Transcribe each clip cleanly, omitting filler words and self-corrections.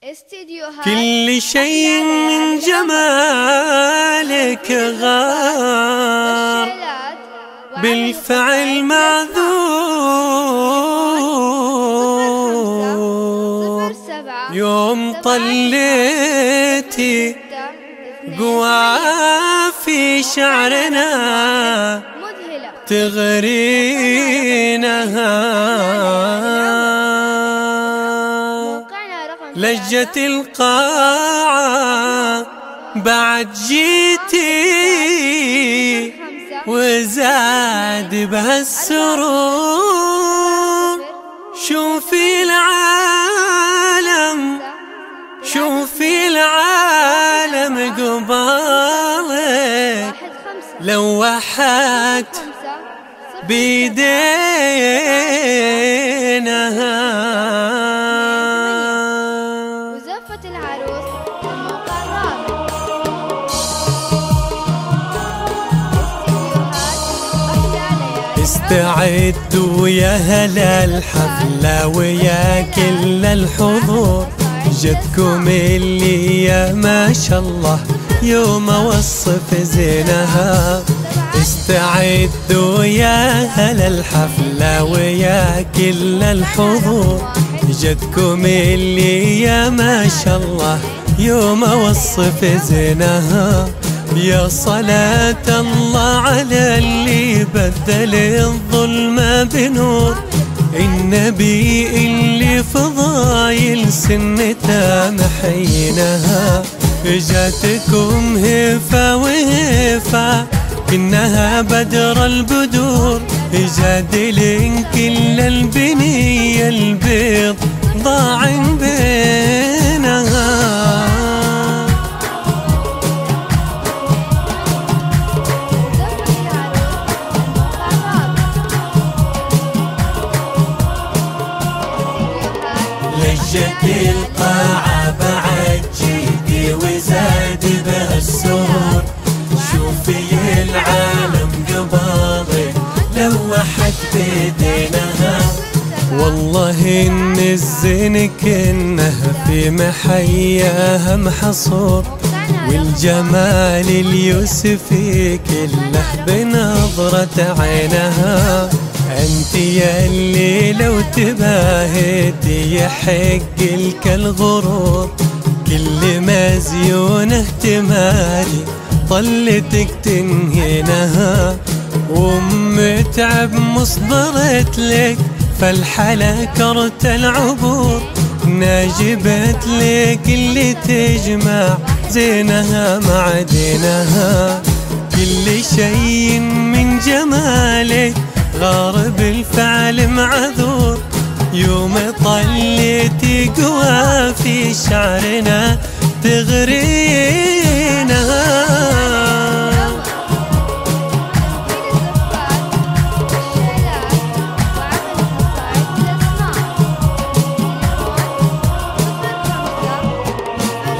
كل شيء من جمالك غار، بالفعل معذور. يوم طليتي قوافي شعرنا تغرينها، لجت القاعة بعد جيتي وزاد بها السرور. شوفي العالم شوفي العالم قبالك لوحت بيدينها. وزفت العروس الموقع الرابع. استعدوا يا هلا الحفلة ويا كل الحضور، جدكم اللي يا ما شاء الله يوم اوصف زينها. استعدوا يا هلا الحفلة ويا كل الحضور، جدكم اللي يا ما شاء الله يوم اوصف زينها. يا صلاة الله على اللي بدل الظلمة بنور، النبي اللي فضايل سنته محينها. جاتكم هفة وهفة إنها بدر البدور، جادلين كل البنية البيض ضاع بينها. لجت القاعة بعد جيتي وزاد بها السرور. شوفي العالم قبالك لوحت بيدينها. والله إن الزين كنه في محياها محصور، والجمال اليوسفي كله بنظرة عينها. انت ياللي لو تباهيتي يحق لك الغرور، كل ما زيون اهتمالي طلتك تنهينها. ومتعب مصدرت لك فالحلا كرت العبور، ناجبت لك اللي تجمع زينها مع دينها. كل شيء من جمالك غار بالفعل معذور، يوم طليتي قوافي شعرنا تغرينها.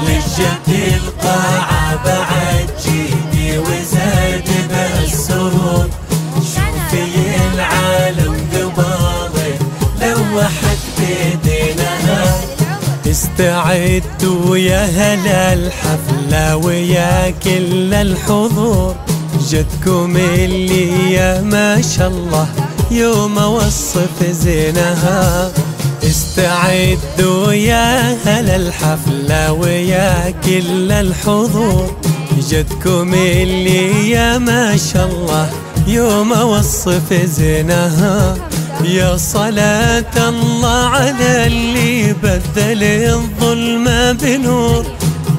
لجت القاعة بعد جيتي وزاد بها السرور. شوفي العالم قبالك لوحت بيدينها. استعدوا يا هلا الحفلة ويا كل الحضور، جدكم اللي يا ما شاء الله يوم اوصف زينها. استعدوا يا هلا الحفلة ويا كل الحضور، جدكم اللي يا ما شاء الله يوم اوصف زينها. يا صلاة الله على اللي بدل الظلمة بنور،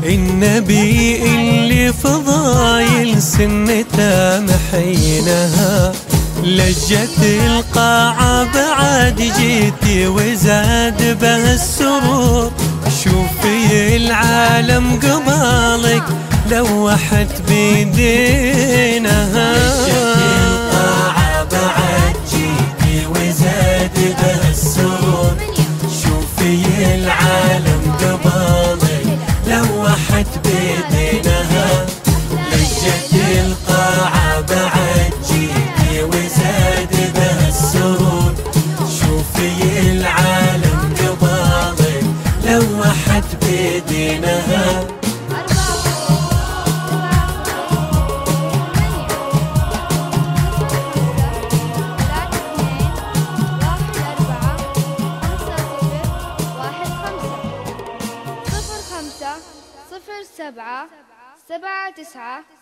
النبي اللي فضايل سنته محينها. لجت القاعة بعد جيتي وزاد بها السرور. شوفي العالم قبالك لوحت بيدينها. لجت القاعة بعد جيتي وزاد بها السرور. شوفي العالم قبالك لوحت بيدينها. لجت القاعة بعد جيتي وزاد بها السرور. شوفي العالم قبالك لوحت بيدينها. 7 7 9